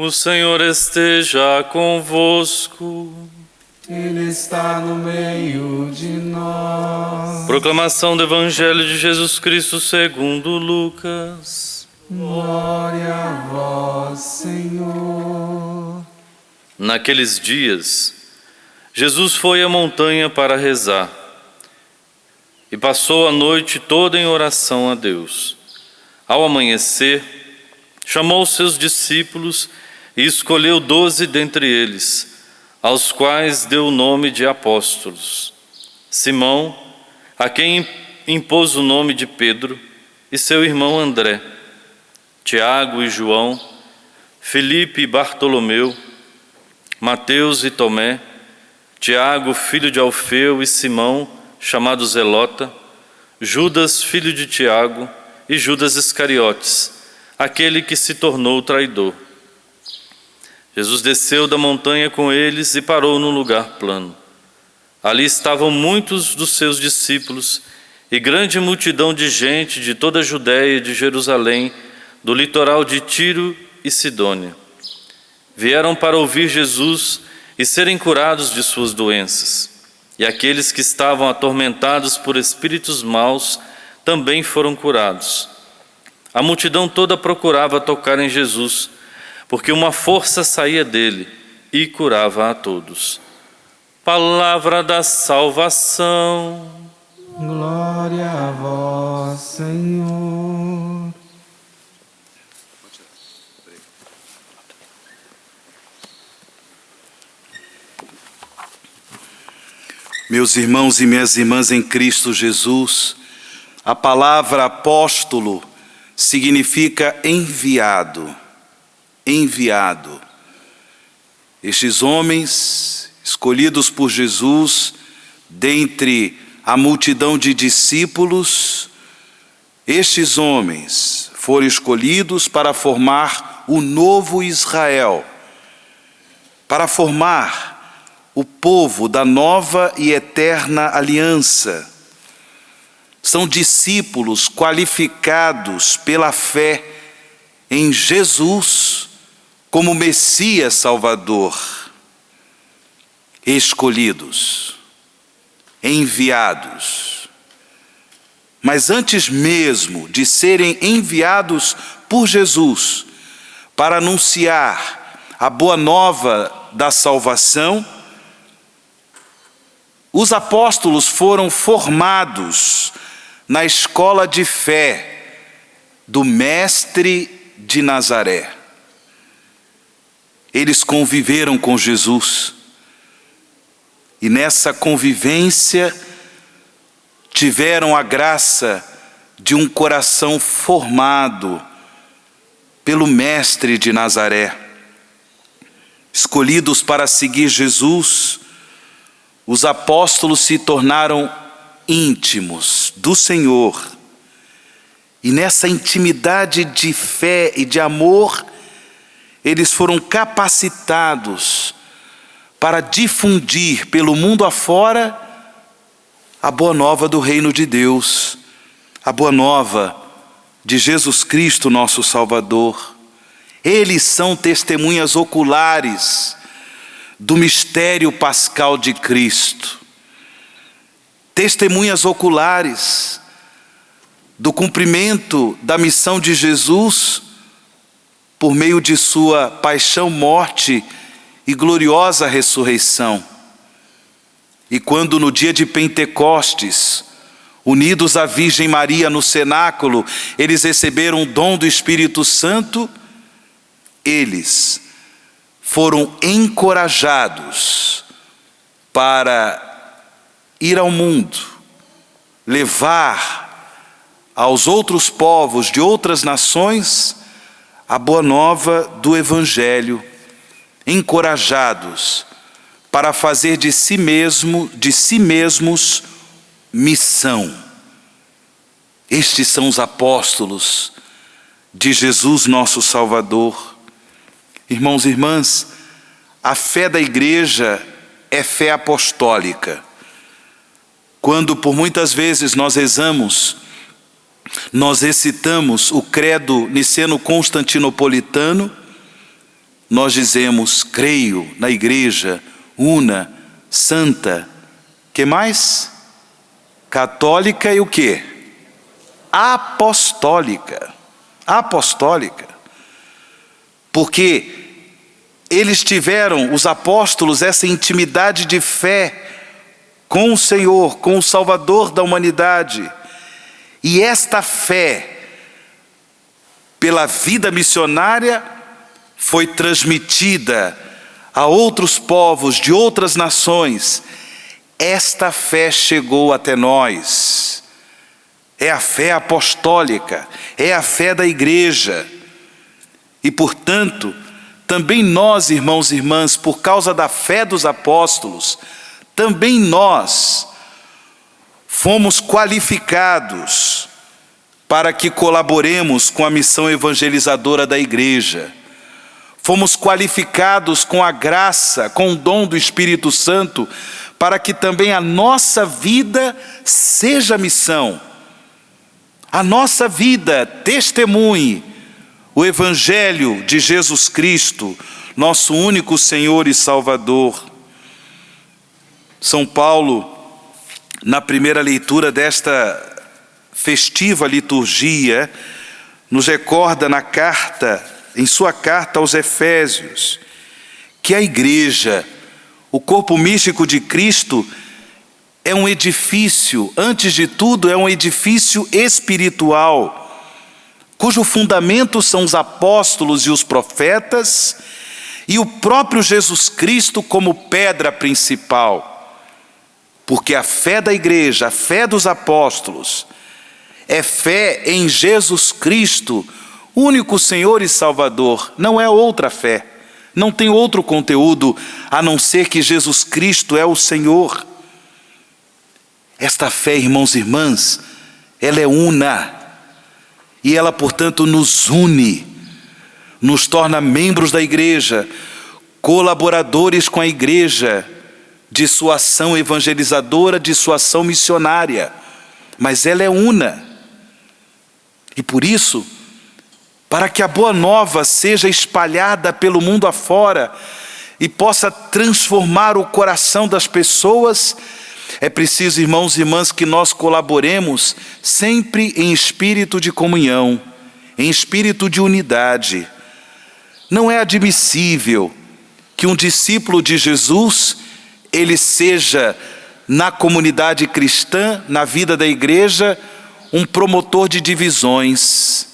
O Senhor esteja convosco. Ele está no meio de nós. Proclamação do Evangelho de Jesus Cristo segundo Lucas. Glória a vós, Senhor. Naqueles dias, Jesus foi à montanha para rezar e passou a noite toda em oração a Deus. Ao amanhecer, chamou seus discípulos e escolheu 12 dentre eles, aos quais deu o nome de apóstolos: Simão, a quem impôs o nome de Pedro, e seu irmão André, Tiago e João, Filipe e Bartolomeu, Mateus e Tomé, Tiago, filho de Alfeu, e Simão, chamado Zelota, Judas, filho de Tiago, e Judas Iscariotes, aquele que se tornou o traidor. Jesus desceu da montanha com eles e parou num lugar plano. Ali estavam muitos dos seus discípulos e grande multidão de gente de toda a Judéia e de Jerusalém, do litoral de Tiro e Sidônia. Vieram para ouvir Jesus e serem curados de suas doenças. E aqueles que estavam atormentados por espíritos maus também foram curados. A multidão toda procurava tocar em Jesus, porque uma força saía dele e curava a todos. Palavra da salvação. Glória a vós, Senhor. Meus irmãos e minhas irmãs em Cristo Jesus, a palavra apóstolo significa enviado. Enviado. Estes homens, escolhidos por Jesus, dentre a multidão de discípulos, estes homens foram escolhidos para formar o novo Israel, para formar o povo da nova e eterna aliança. São discípulos qualificados pela fé em Jesus como Messias Salvador, escolhidos, enviados. Mas antes mesmo de serem enviados por Jesus para anunciar a boa nova da salvação, os apóstolos foram formados na escola de fé do Mestre de Nazaré. Eles conviveram com Jesus e nessa convivência tiveram a graça de um coração formado pelo Mestre de Nazaré. Escolhidos para seguir Jesus, os apóstolos se tornaram íntimos do Senhor. E nessa intimidade de fé e de amor, eles foram capacitados para difundir pelo mundo afora a boa nova do reino de Deus, a boa nova de Jesus Cristo, nosso Salvador. Eles são testemunhas oculares do mistério pascal de Cristo, testemunhas oculares do cumprimento da missão de Jesus por meio de sua paixão, morte e gloriosa ressurreição. E quando no dia de Pentecostes, unidos à Virgem Maria no cenáculo, eles receberam o dom do Espírito Santo, eles foram encorajados para ir ao mundo, levar aos outros povos de outras nações a boa nova do Evangelho, encorajados para fazer de si mesmos missão. Estes são os apóstolos de Jesus, nosso Salvador. Irmãos e irmãs, a fé da igreja é fé apostólica. Quando por muitas vezes nós rezamos, nós recitamos o credo niceno-constantinopolitano, nós dizemos: creio na igreja una, santa, que mais? Católica e o quê? Apostólica. Apostólica. Porque eles tiveram, os apóstolos, essa intimidade de fé com o Senhor, com o Salvador da humanidade. E esta fé, pela vida missionária, foi transmitida a outros povos de outras nações. Esta fé chegou até nós. É a fé apostólica, é a fé da igreja. E, portanto, também nós, irmãos e irmãs, por causa da fé dos apóstolos, também nós fomos qualificados para que colaboremos com a missão evangelizadora da igreja. Fomos qualificados com a graça, com o dom do Espírito Santo, para que também a nossa vida seja missão. A nossa vida testemunhe o Evangelho de Jesus Cristo, nosso único Senhor e Salvador. São Paulo, na primeira leitura desta festiva liturgia, nos recorda em sua carta aos Efésios, que a igreja, o corpo místico de Cristo, é um edifício, antes de tudo, é um edifício espiritual, cujo fundamento são os apóstolos e os profetas, e o próprio Jesus Cristo como pedra principal. Porque a fé da igreja, a fé dos apóstolos, é fé em Jesus Cristo, único Senhor e Salvador, não é outra fé. Não tem outro conteúdo a não ser que Jesus Cristo é o Senhor. Esta fé, irmãos e irmãs, ela é una. E ela, portanto, nos une, nos torna membros da igreja, colaboradores com a igreja, de sua ação evangelizadora, de sua ação missionária. Mas ela é una. E por isso, para que a boa nova seja espalhada pelo mundo afora e possa transformar o coração das pessoas, é preciso, irmãos e irmãs, que nós colaboremos sempre em espírito de comunhão, em espírito de unidade. Não é admissível que um discípulo de Jesus, ele seja, na comunidade cristã, na vida da igreja, um promotor de divisões,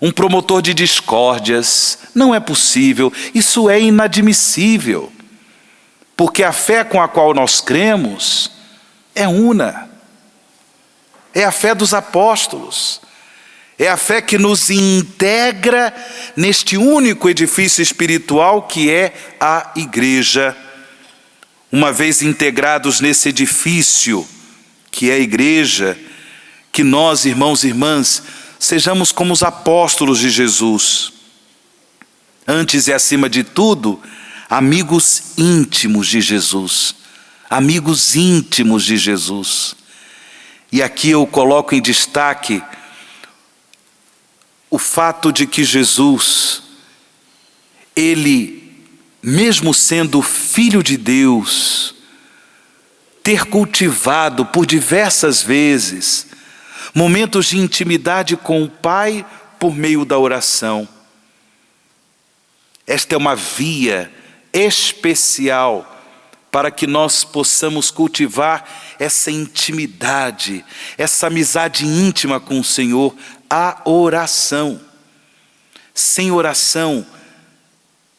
um promotor de discórdias. Não é possível, isso é inadmissível, porque a fé com a qual nós cremos é una, é a fé dos apóstolos, é a fé que nos integra neste único edifício espiritual que é a igreja. Uma vez integrados nesse edifício que é a igreja, que nós, irmãos e irmãs, sejamos como os apóstolos de Jesus. Antes e acima de tudo, amigos íntimos de Jesus. Amigos íntimos de Jesus. E aqui eu coloco em destaque o fato de que Jesus, ele, mesmo sendo Filho de Deus, ter cultivado por diversas vezes momentos de intimidade com o Pai por meio da oração. Esta é uma via especial para que nós possamos cultivar essa intimidade, essa amizade íntima com o Senhor, a oração. Sem oração,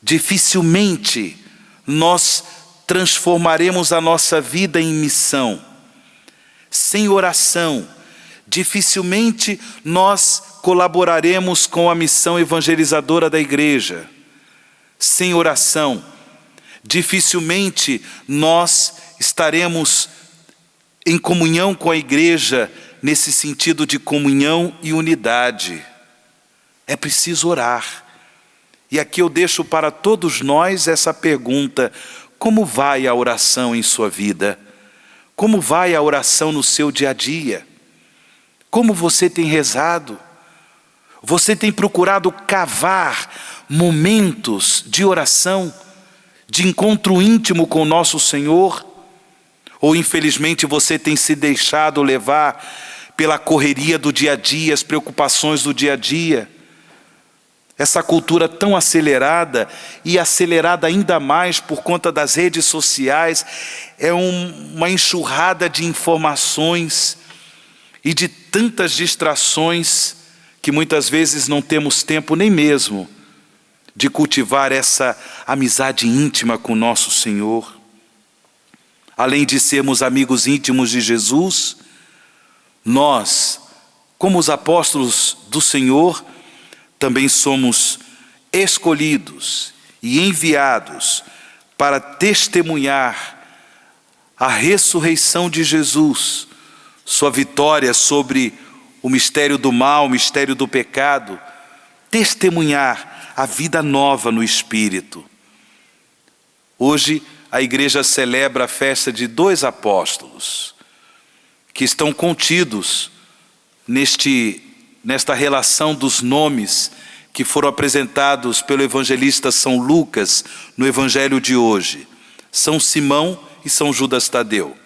dificilmente nós transformaremos a nossa vida em missão. Sem oração, dificilmente nós colaboraremos com a missão evangelizadora da igreja. Sem oração, dificilmente nós estaremos em comunhão com a igreja, nesse sentido de comunhão e unidade. É preciso orar. E aqui eu deixo para todos nós essa pergunta: como vai a oração em sua vida? Como vai a oração no seu dia a dia? Como você tem rezado? Você tem procurado cavar momentos de oração, de encontro íntimo com o nosso Senhor? Ou infelizmente você tem se deixado levar pela correria do dia a dia, as preocupações do dia a dia? Essa cultura tão acelerada e acelerada ainda mais por conta das redes sociais, é uma enxurrada de informações e de tantas distrações que muitas vezes não temos tempo nem mesmo de cultivar essa amizade íntima com nosso Senhor. Além de sermos amigos íntimos de Jesus, nós, como os apóstolos do Senhor, também somos escolhidos e enviados para testemunhar a ressurreição de Jesus, sua vitória sobre o mistério do mal, o mistério do pecado, testemunhar a vida nova no Espírito. Hoje a igreja celebra a festa de 2 apóstolos, que estão contidos nesta relação dos nomes que foram apresentados pelo evangelista São Lucas no evangelho de hoje. São Simão e São Judas Tadeu.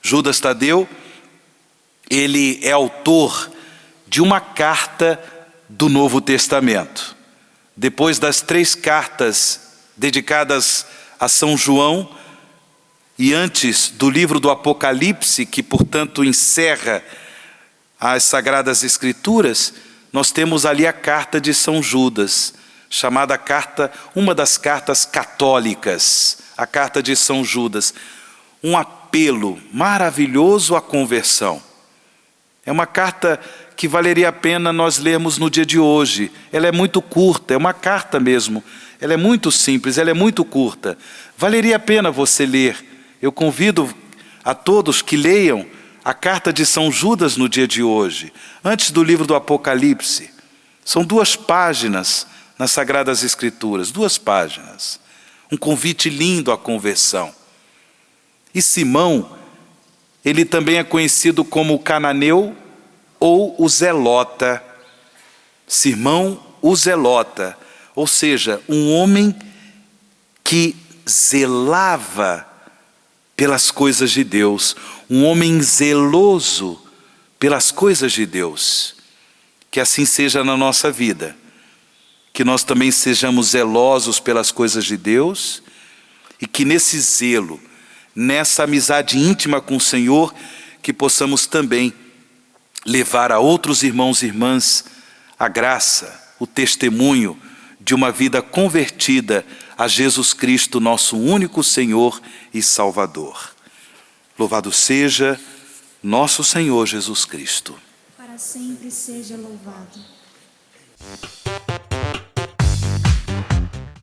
Judas Tadeu, ele é autor de uma carta do Novo Testamento. Depois das 3 cartas dedicadas a São João e antes do livro do Apocalipse, que portanto encerra as Sagradas Escrituras, nós temos ali a carta de São Judas, chamada uma das cartas católicas, a carta de São Judas, um apelo maravilhoso à conversão. É uma carta que valeria a pena nós lermos no dia de hoje. Ela é muito curta, é uma carta mesmo. Ela é muito simples, ela é muito curta. Valeria a pena você ler. Eu convido a todos que leiam a carta de São Judas no dia de hoje, antes do livro do Apocalipse. São 2 páginas nas Sagradas Escrituras, 2 páginas. Um convite lindo à conversão. E Simão, ele também é conhecido como o cananeu ou o zelota. Simão, o zelota, ou seja, um homem que zelava pelas coisas de Deus, um homem zeloso pelas coisas de Deus. Que assim seja na nossa vida, que nós também sejamos zelosos pelas coisas de Deus e que nesse zelo, nessa amizade íntima com o Senhor, que possamos também levar a outros irmãos e irmãs a graça, o testemunho de uma vida convertida a Jesus Cristo, nosso único Senhor e Salvador. Louvado seja nosso Senhor Jesus Cristo. Para sempre seja louvado.